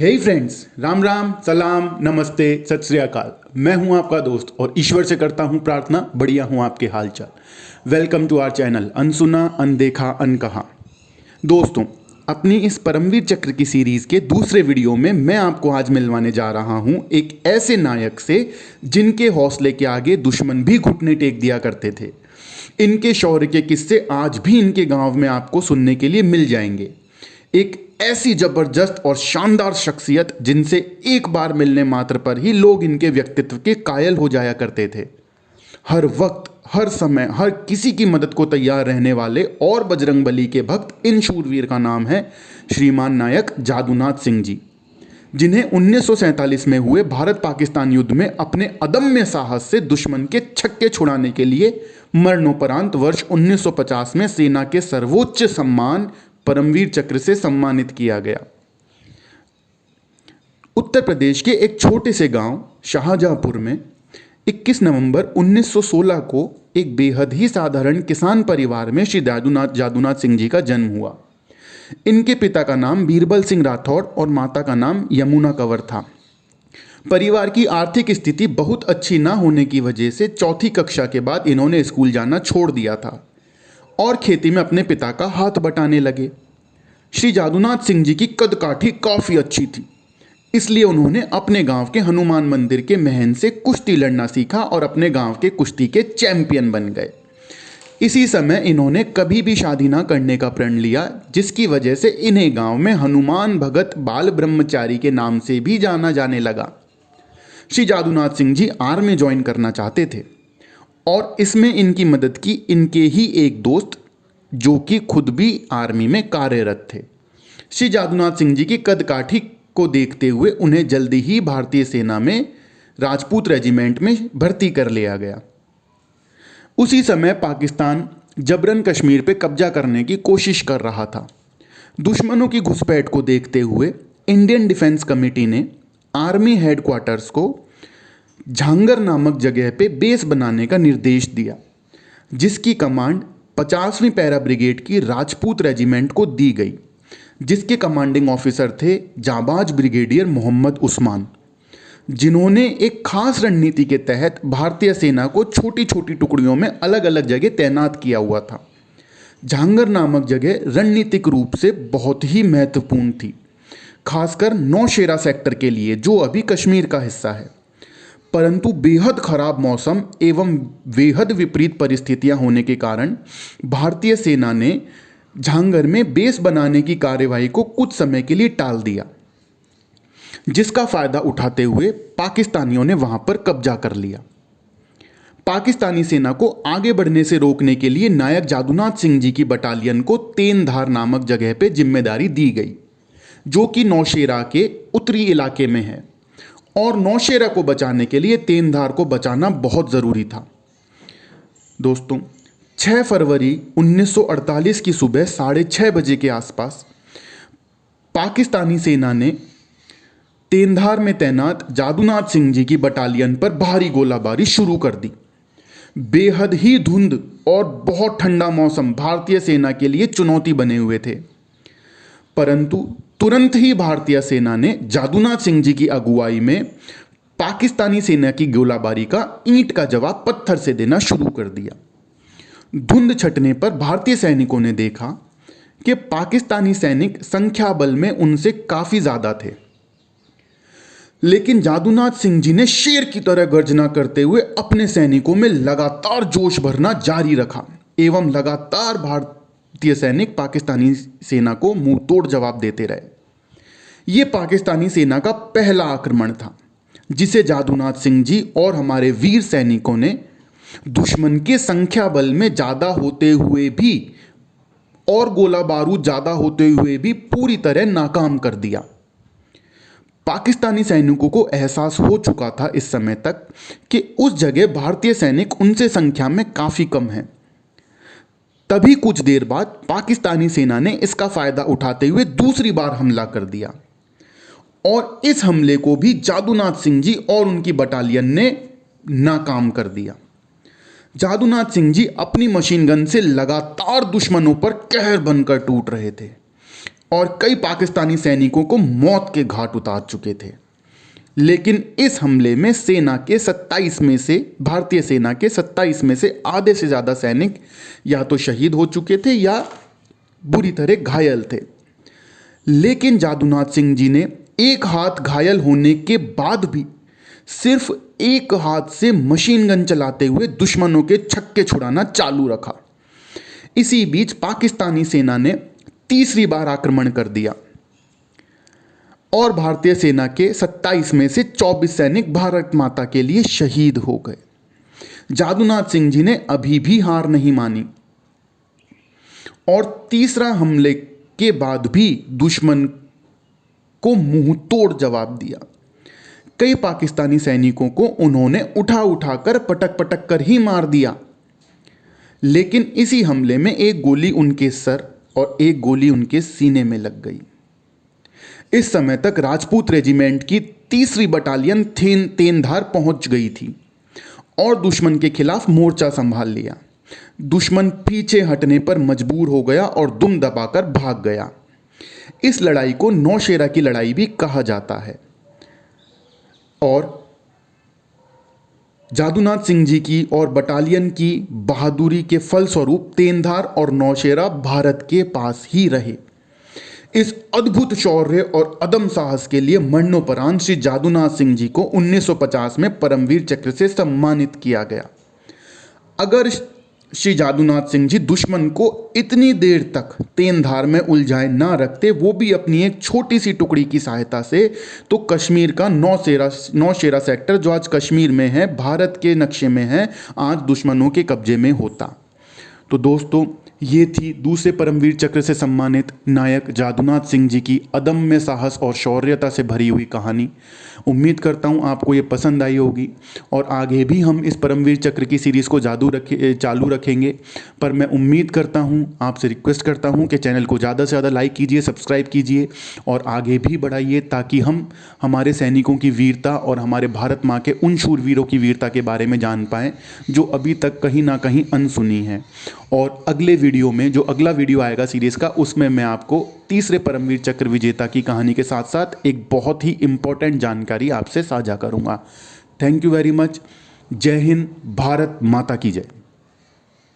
हे friends, Ram Ram, सलाम, नमस्ते, सत श्री अकाल। मैं हूं आपका दोस्त और ईश्वर से करता हूं प्रार्थना बढ़िया हूं आपके हालचाल। वेलकम टू आवर चैनल अनसुना, अनदेखा, अनकहा। दोस्तों, अपनी इस परमवीर चक्र की सीरीज के दूसरे वीडियो में मैं आपको आज मिलवाने जा रहा हूं एक ऐसे नायक से जिनके हौसले के आगे दुश्मन भी घुटने टेक दिया करते थे। इनके शौर्य के किस्से आज भी इनके गांव में आपको सुनने के लिए मिल जाएंगे। एक ऐसी जबरदस्त और शानदार शख्सियत जिनसे एक बार मिलने मात्र पर ही लोग इनके व्यक्तित्व के कायल हो जाया करते थे। हर वक्त, हर समय, हर किसी की मदद को तैयार रहने वाले और बजरंगबली के भक्त इन शूरवीर का नाम है श्रीमान नायक जादूनाथ सिंह जी, जिन्हें 1947 में हुए भारत पाकिस्तान युद्ध में अपने अदम्य साहस से दुश्मन के छक्के छुड़ाने के लिए मरणोपरांत वर्ष 1950 में सेना के सर्वोच्च सम्मान परमवीर चक्र से सम्मानित किया गया। उत्तर प्रदेश के एक छोटे से गांव शाहजहांपुर में 21 नवंबर 1916 को एक बेहद ही साधारण किसान परिवार में श्री जादूनाथ सिंह जी का जन्म हुआ। इनके पिता का नाम बीरबल सिंह राठौड़ और माता का नाम यमुना कंवर था। परिवार की आर्थिक स्थिति बहुत अच्छी ना होने की वजह से चौथी कक्षा के बाद इन्होंने स्कूल जाना छोड़ दिया था और खेती में अपने पिता का हाथ बटाने लगे। श्री जादूनाथ सिंह जी की कदकाठी काफ़ी अच्छी थी, इसलिए उन्होंने अपने गांव के हनुमान मंदिर के महन से कुश्ती लड़ना सीखा और अपने गांव के कुश्ती के चैंपियन बन गए। इसी समय इन्होंने कभी भी शादी ना करने का प्रण लिया, जिसकी वजह से इन्हें गांव में हनुमान भगत बाल ब्रह्मचारी के नाम से भी जाना जाने लगा। श्री जादूनाथ सिंह जी आर्मी ज्वाइन करना चाहते थे और इसमें इनकी मदद की इनके ही एक दोस्त, जो कि खुद भी आर्मी में कार्यरत थे। श्री जादूनाथ सिंह जी की कदकाठी को देखते हुए उन्हें जल्दी ही भारतीय सेना में राजपूत रेजिमेंट में भर्ती कर लिया गया। उसी समय पाकिस्तान जबरन कश्मीर पर कब्जा करने की कोशिश कर रहा था। दुश्मनों की घुसपैठ को देखते हुए इंडियन डिफेंस कमेटी ने आर्मी हेडक्वार्टर्स को झांगर नामक जगह पे बेस बनाने का निर्देश दिया, जिसकी कमांड 50वीं पैरा ब्रिगेड की राजपूत रेजिमेंट को दी गई, जिसके कमांडिंग ऑफिसर थे जाबाज ब्रिगेडियर मोहम्मद उस्मान, जिन्होंने एक खास रणनीति के तहत भारतीय सेना को छोटी छोटी टुकड़ियों में अलग अलग जगह तैनात किया हुआ था। झांगर नामक जगह रणनीतिक रूप से बहुत ही महत्वपूर्ण थी, खासकर नौशेरा सेक्टर के लिए, जो अभी कश्मीर का हिस्सा है। परंतु बेहद खराब मौसम एवं बेहद विपरीत परिस्थितियां होने के कारण भारतीय सेना ने झांगर में बेस बनाने की कार्यवाही को कुछ समय के लिए टाल दिया, जिसका फायदा उठाते हुए पाकिस्तानियों ने वहां पर कब्जा कर लिया। पाकिस्तानी सेना को आगे बढ़ने से रोकने के लिए नायक जादूनाथ सिंह जी की बटालियन को तेनधार नामक जगह पर जिम्मेदारी दी गई, जो कि नौशेरा के उत्तरी इलाके में है, और नौशेरा को बचाने के लिए तेनधार को बचाना बहुत ज़रूरी था। दोस्तों, 6 फरवरी 1948 की सुबह 6:30 बजे के आसपास पाकिस्तानी सेना ने तेनधार में तैनात जादूनाथ सिंह जी की बटालियन पर भारी गोलाबारी शुरू कर दी। बेहद ही धुंध और बहुत ठंडा मौसम भारतीय सेना के लिए चुनौती बने हुए थे, परंतु तुरंत ही भारतीय सेना ने जादूनाथ सिंह जी की अगुवाई में पाकिस्तानी सेना की गोलाबारी का ईंट का जवाब पत्थर से देना शुरू कर दिया। धुंध छटने पर भारतीय सैनिकों ने देखा कि पाकिस्तानी सैनिक संख्या बल में उनसे काफी ज्यादा थे, लेकिन जादूनाथ सिंह जी ने शेर की तरह गर्जना करते हुए अपने सैनिकों में लगातार जोश भरना जारी रखा एवं लगातार भारतीय सैनिक पाकिस्तानी सेना को मुंह तोड़ जवाब देते रहे। यह पाकिस्तानी सेना का पहला आक्रमण था, जिसे जादूनाथ सिंह जी और हमारे वीर सैनिकों ने दुश्मन के संख्या बल में ज़्यादा होते हुए भी और गोला बारूद ज़्यादा होते हुए भी पूरी तरह नाकाम कर दिया। पाकिस्तानी सैनिकों को एहसास हो चुका था इस समय तक कि उस जगह भारतीय सैनिक उनसे संख्या में काफ़ी कम हैं। तभी कुछ देर बाद पाकिस्तानी सेना ने इसका फायदा उठाते हुए दूसरी बार हमला कर दिया और इस हमले को भी जादूनाथ सिंह जी और उनकी बटालियन ने नाकाम कर दिया। जादूनाथ सिंह जी अपनी मशीन गन से लगातार दुश्मनों पर कहर बनकर टूट रहे थे और कई पाकिस्तानी सैनिकों को मौत के घाट उतार चुके थे। लेकिन इस हमले में सेना के 27 में से भारतीय सेना के 27 में से आधे से ज़्यादा सैनिक या तो शहीद हो चुके थे या बुरी तरह घायल थे। लेकिन जादूनाथ सिंह जी ने एक हाथ घायल होने के बाद भी सिर्फ एक हाथ से मशीन गन चलाते हुए दुश्मनों के छक्के छुड़ाना चालू रखा। इसी बीच पाकिस्तानी सेना ने तीसरी बार आक्रमण कर दिया और भारतीय सेना के 27 में से 24 सैनिक भारत माता के लिए शहीद हो गए। जादूनाथ सिंह जी ने अभी भी हार नहीं मानी और तीसरा हमले के बाद भी दुश्मन को मुंह तोड़ जवाब दिया। कई पाकिस्तानी सैनिकों को उन्होंने उठा उठाकर पटक पटक कर ही मार दिया। लेकिन इसी हमले में एक गोली उनके सर और एक गोली उनके सीने में लग गई। इस समय तक राजपूत रेजिमेंट की 3री बटालियन तेंधार पहुंच गई थी और दुश्मन के खिलाफ मोर्चा संभाल लिया। दुश्मन पीछे हटने पर मजबूर हो गया और दुम दबाकर भाग गया। इस लड़ाई को नौशेरा की लड़ाई भी कहा जाता है और जादूनाथ सिंह जी की और बटालियन की बहादुरी के फलस्वरूप तेंधार और नौशेरा भारत के पास ही रहे। इस अद्भुत शौर्य और अदम साहस के लिए मरणोपरांत श्री जादूनाथ सिंह जी को 1950 में परमवीर चक्र से सम्मानित किया गया। अगर श्री जादूनाथ सिंह जी दुश्मन को इतनी देर तक तेंधार में उलझाए ना रखते, वो भी अपनी एक छोटी सी टुकड़ी की सहायता से, तो कश्मीर का नौशेरा सेक्टर जो आज कश्मीर में है, भारत के नक्शे में है, आज दुश्मनों के कब्जे में होता। तो दोस्तों, ये थी दूसरे परमवीर चक्र से सम्मानित नायक जादूनाथ सिंह जी की अदम्य साहस और शौर्यता से भरी हुई कहानी। उम्मीद करता हूँ आपको ये पसंद आई होगी और आगे भी हम इस परमवीर चक्र की सीरीज़ को चालू रखेंगे। पर मैं उम्मीद करता हूँ, आपसे रिक्वेस्ट करता हूँ कि चैनल को ज़्यादा से ज़्यादा लाइक कीजिए, सब्सक्राइब कीजिए और आगे भी बढ़ाइए, ताकि हम हमारे सैनिकों की वीरता और हमारे भारत माँ के उन शूरवीरों की वीरता के बारे में जान पाएँ जो अभी तक कहीं ना कहीं अनसुनी है। और अगले वीडियो में, जो अगला वीडियो आएगा सीरीज़ का, उसमें मैं आपको तीसरे परमवीर चक्र विजेता की कहानी के साथ साथ एक बहुत ही इम्पोर्टेंट जानकारी आपसे साझा करूंगा। Thank you very much. जय हिंद, भारत माता की जय।